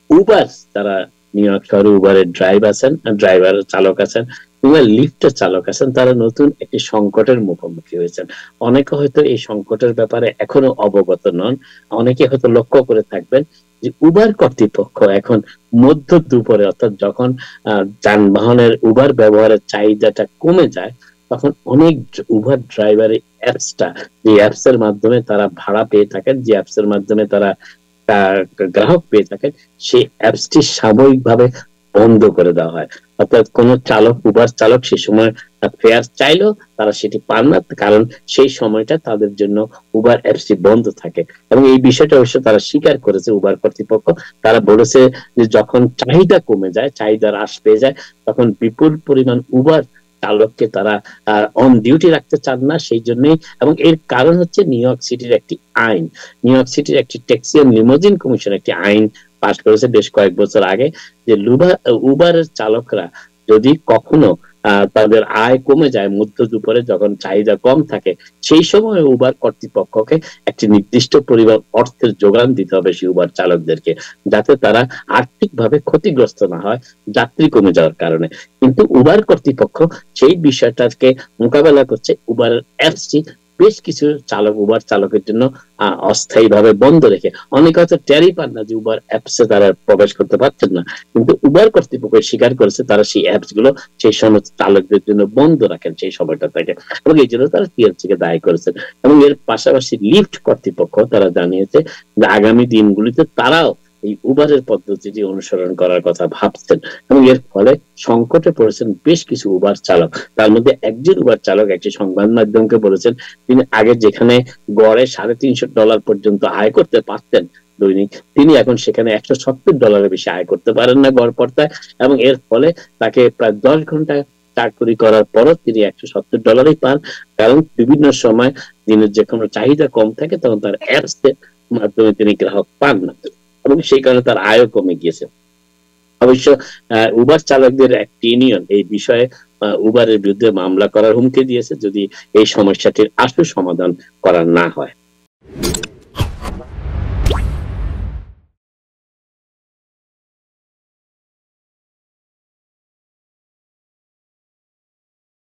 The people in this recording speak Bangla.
উবার যারা নিউ ইয়র্ক শহরে উবারের ড্রাইভার চালক আছেন কিংবা লিফটের চালক আছেন, তারা নতুন একটি সংকটের মুখোমুখি হয়েছেন। অনেকে হয়তো এই সংকটের ব্যাপারে এখনো অবগত নন। অনেকে হয়তো লক্ষ্য করে থাকবেন যে উবার কর্তৃপক্ষ এখন মধ্য দুপুরে, অর্থাৎ যখন যানবাহনের উবার ব্যবহারের চাহিদাটা কমে যায়, তখন অনেক উবার ড্রাইভারের অ্যাপসটা, যে অ্যাপস এর মাধ্যমে তারা ভাড়া পেয়ে থাকেন, যে অ্যাপস এর মাধ্যমে তারা গ্রাহক পেয়ে থাকেন, সেই অ্যাপসটি সাময়িকভাবে বন্ধ করে দেওয়া হয়। অর্থাৎ কোন চালক, উবার চালক সে সময় ফেয়ার চাইলেও তারা সেটি পান না, কারণ সেই সময়টা তাদের জন্য উবার অ্যাপসটি বন্ধ থাকে। এবং এই বিষয়টা অবশ্য তারা স্বীকার করেছে, উবার কর্তৃপক্ষ। তারা বলেছে যে যখন চাহিদা কমে যায়, চাহিদা হ্রাস পেয়ে যায়, তখন বিপুল পরিমাণ উবার চালককে তারা অন ডিউটি রাখতে চান না, সেই জন্যই। এবং এর কারণ হচ্ছে নিউ ইয়র্ক সিটির একটি আইন, নিউ ইয়র্ক সিটির একটি ট্যাক্সি এন্ড লিমোজিন কমিশন একটি আইন পাশ করেছে বেশ কয়েক বছর আগে, যে উবারের চালকরা যদি কখনো তাদের আয় কমে যায় মধ্য দুপুরে, যখন চাহিদা কম থাকে, সেই সময় উবার কর্তৃপক্ষকে একটি নির্দিষ্ট পরিমাণ অর্থের যোগান দিতে হবে সেই উবার চালকদেরকে, যাতে তারা আর্থিকভাবে ক্ষতিগ্রস্ত না হয় যাত্রী কমে যাওয়ার কারণে। কিন্তু উবার কর্তৃপক্ষ সেই বিষয়টাকে মোকাবেলা করছে উবার অ্যাপসটি বেশ কিছু উবার চালকের জন্য অস্থায়ী ভাবে বন্ধ রেখে। অনেকে হয়তো টেরই পান না যে উবার অ্যাপসে তারা প্রবেশ করতে পারছেন না, কিন্তু উবার কর্তৃপক্ষ স্বীকার করেছে তারা সেই অ্যাপস গুলো সেই সমস্ত চালকদের জন্য বন্ধ রাখেন সেই সময়টা থেকে, এবং এই জন্য তারা টিএলসি কে দায়ী করেছেন। এবং এর পাশাপাশি লিফট কর্তৃপক্ষ তারা জানিয়েছে যে আগামী দিনগুলিতে তারাও এই উবারের পদ্ধতিটি অনুসরণ করার কথা ভাবছেন। এবং এর ফলে সংকটে পড়েছেন বেশ কিছু উবার চালক। তার মধ্যে একজন উবার চালক একটি সংবাদ মাধ্যমকে বলেছেন, তিনি আগে যেখানে গড়ে $350 পর্যন্ত আয় করতে পারতেন দৈনিক, তিনি এখন সেখানে $170 বেশি আয় করতে পারেন না গড় পড়তায়। এবং এর ফলে তাকে প্রায় 10 ঘন্টা চাকরি করার পরও তিনি $170 পান, কারণ বিভিন্ন সময় দিনের যে কোনো চাহিদা কম থাকে তখন তার অ্যাপস এর মাধ্যমে তিনি গ্রাহক পান না, এবং সেই কারণে তার আয়ও কমে গিয়েছে। অবশ্য উবার চালকদের একটি ইউনিয়ন এই বিষয়ে উবারের বিরুদ্ধে মামলা করার হুমকি দিয়েছে যদি এই সমস্যাটির আশু সমাধান করা না হয়।